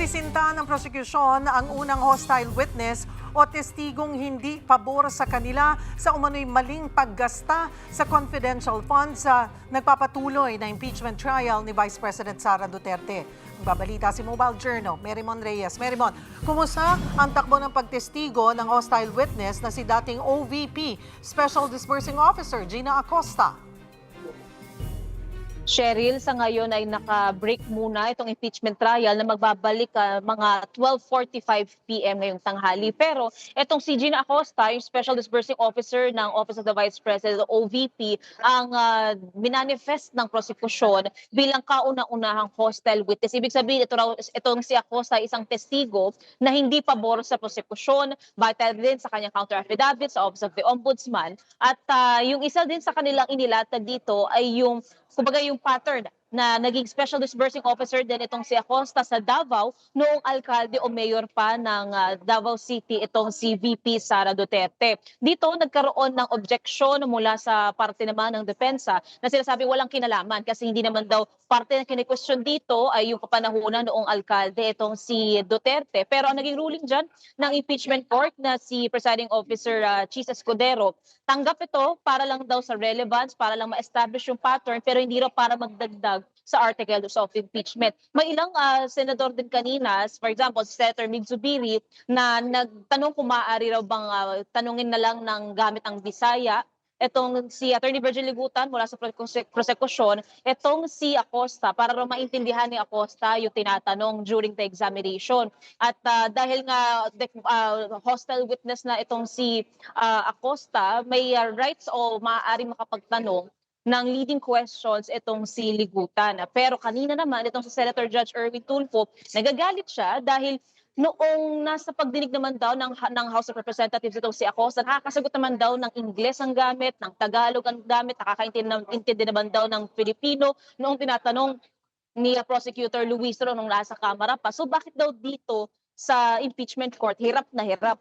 Prinisinta ng prosekusyon ang unang hostile witness o testigong hindi pabor sa kanila sa umano'y maling paggasta sa confidential funds sa nagpapatuloy na impeachment trial ni Vice President Sara Duterte. Magbabalita si Mobile Journal, Merimon Reyes. Merimon, kumusta ang takbo ng pagtestigo ng hostile witness na si dating OVP, Special Disbursing Officer Gina Acosta? Cheryl, sa ngayon ay naka-break muna itong impeachment trial na magbabalik mga 12:45 p.m. ngayong tanghali. Pero itong si Gina Acosta, yung Special Disbursing Officer ng Office of the Vice President, OVP, ang minanifest ng prosekusyon bilang kauna-unahang hostile witness. Ibig sabihin, itong si Acosta isang testigo na hindi pabor sa prosekusyon, vital din sa kanyang counter affidavit sa Office of the Ombudsman. At yung isa din sa kanilang inilatag dito ay yung kumbaga yung pattern na naging Special Disbursing Officer din itong si Acosta sa Davao noong alkalde o mayor pa ng Davao City itong si VP Sara Duterte. Dito nagkaroon ng objection mula sa parte naman ng depensa na sinasabi walang kinalaman kasi hindi naman daw parte na kine-question dito ay yung kapanahunan noong alkalde itong si Duterte. Pero ang naging ruling dyan ng impeachment court na si Presiding Officer Chis Escudero, tanggap ito para lang daw sa relevance, para lang ma-establish yung pattern pero hindi raw para magdagdag sa articles of impeachment. May ilang senador din kanina, for example, si Senator Mig Zubiri, na nagtanong kung maaari raw bang tanungin na lang ng gamit ang Bisaya. Itong si Attorney Virgil Ligutan mula sa prosekusyon, itong si Acosta, para raw maintindihan ni Acosta yung tinatanong during the examination. At dahil nga hostile witness na itong si Acosta, may rights o maaaring makapagtanong ng leading questions itong si Ligutan. Pero kanina naman, itong si Senator Judge Erwin Tulfo, nagagalit siya dahil noong nasa pagdinig naman daw ng House of Representatives itong si Acosta, nakakasagot naman daw ng Ingles ang gamit, ng Tagalog ang gamit, nakakaintindi naman daw ng Filipino noong tinatanong ni Prosecutor Luis nung nasa Kamara pa. So bakit daw dito sa impeachment court, hirap na hirap?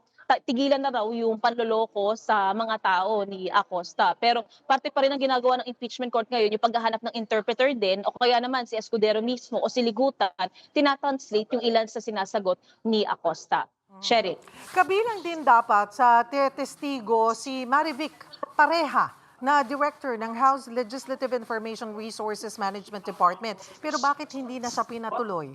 Tigilan na raw yung panloloko sa mga tao ni Acosta. Pero parte pa rin ang ginagawa ng impeachment court ngayon, yung paghahanap ng interpreter din, o kaya naman si Escudero mismo o si Ligutan, tinatranslate yung ilan sa sinasagot ni Acosta. Cheryl. Kabilang din dapat sa testigo si Marivic Pareha na Director ng House Legislative Information Resources Management Department. Pero bakit hindi na siya pinatuloy?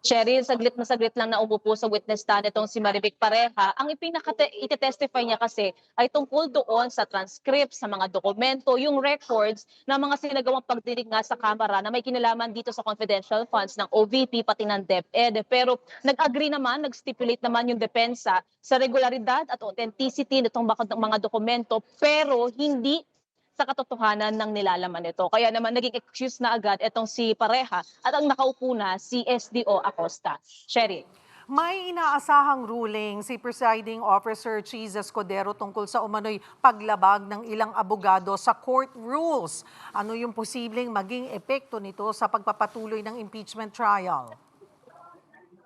Cheryl, saglit na saglit lang na umupo sa witness stand itong si Marivic Pareha. Ang iti-testify niya kasi ay tungkol doon sa transcripts, sa mga dokumento, yung records ng mga sinagawang pagdinig nga sa Kamara na may kinalaman dito sa confidential funds ng OVP pati ng DepEd. Pero nag-agree naman, nag-stipulate naman yung depensa sa regularidad at authenticity nitong mga dokumento pero hindi sa katotohanan ng nilalaman nito. Kaya naman naging excuse na agad itong si Pareha at ang nakaupo na si SDO Acosta. Sherry. May inaasahang ruling si Presiding Officer Chis Escudero tungkol sa umano'y paglabag ng ilang abogado sa court rules. Ano yung posibleng maging epekto nito sa pagpapatuloy ng impeachment trial?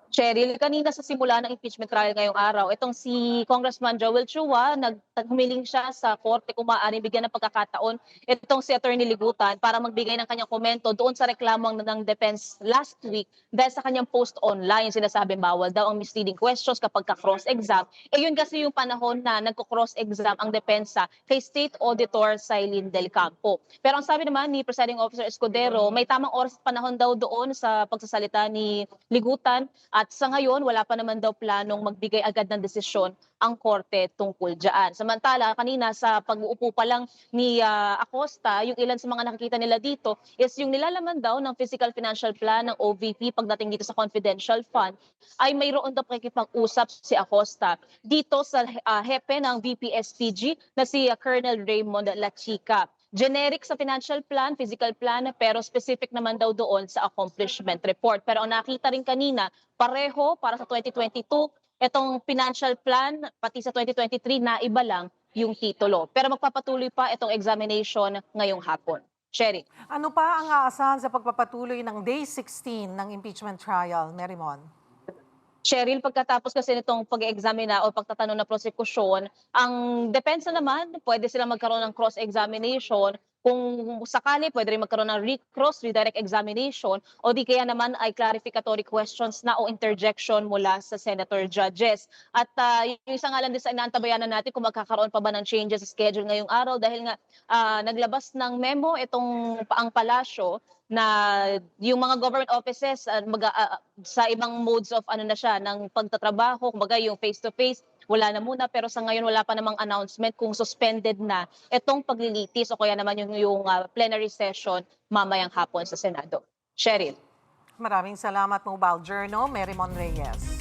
Cheryl, kanina sa simula ng impeachment trial ngayong araw, itong si Congressman Joel Chua, humiling siya sa korte kung maaaring bigyan ng pagkakataon itong si Attorney Ligutan para magbigay ng kanyang komento doon sa reklamong ng defense last week dahil sa kanyang post online. Sinasabing bawal daw ang misleading questions kapag ka-cross-exam. Yun kasi yung panahon na nagko-cross-exam ang depensa kay State Auditor Cylene Del Campo. Pero ang sabi naman ni Presiding Officer Escudero, may tamang oras at panahon daw doon sa pagsasalita ni Ligutan. At sa ngayon, wala pa naman daw planong magbigay agad ng desisyon ang korte tungkol dyan. Samantala, kanina sa pag-uupo pa lang ni Acosta, yung ilan sa mga nakikita nila dito is yung nilalaman daw ng Physical Financial Plan ng OVP pagdating dito sa confidential fund ay mayroon daw pakikipag-usap si Acosta dito sa hepe ng VPSPG na si Colonel Raymond Lachica. Generic sa financial plan, physical plan, pero specific naman daw doon sa accomplishment report. Pero ang nakita rin kanina, pareho para sa 2022, itong financial plan, pati sa 2023, na iba lang yung titulo. Pero magpapatuloy pa itong examination ngayong hapon. Sherry. Ano pa ang aasahan sa pagpapatuloy ng Day 16 ng impeachment trial, Merimon? Cheryl, pagkatapos kasi nitong pag-examina o pagtatanong na prosekusyon, ang depensa naman, pwede sila magkaroon ng cross-examination Kung sakali, pwede rin magkaroon ng cross redirect examination o di kaya naman ay clarificatory questions na o interjection mula sa senator judges. At yung isa nga lang din sa inaantabayanan natin kung magkakaroon pa ba ng changes sa schedule ngayong araw dahil nga naglabas ng memo itong ang palasyo na yung mga government offices sa ibang modes of ano na siya ng pagtatrabaho, kumbaga yung face to face wala na muna, pero sa ngayon wala pa namang announcement kung suspended na itong paglilitis o kaya naman yung plenary session mamayang hapon sa Senado. Cheryl. Maraming salamat, Mobile Journal, Mary Mon Reyes.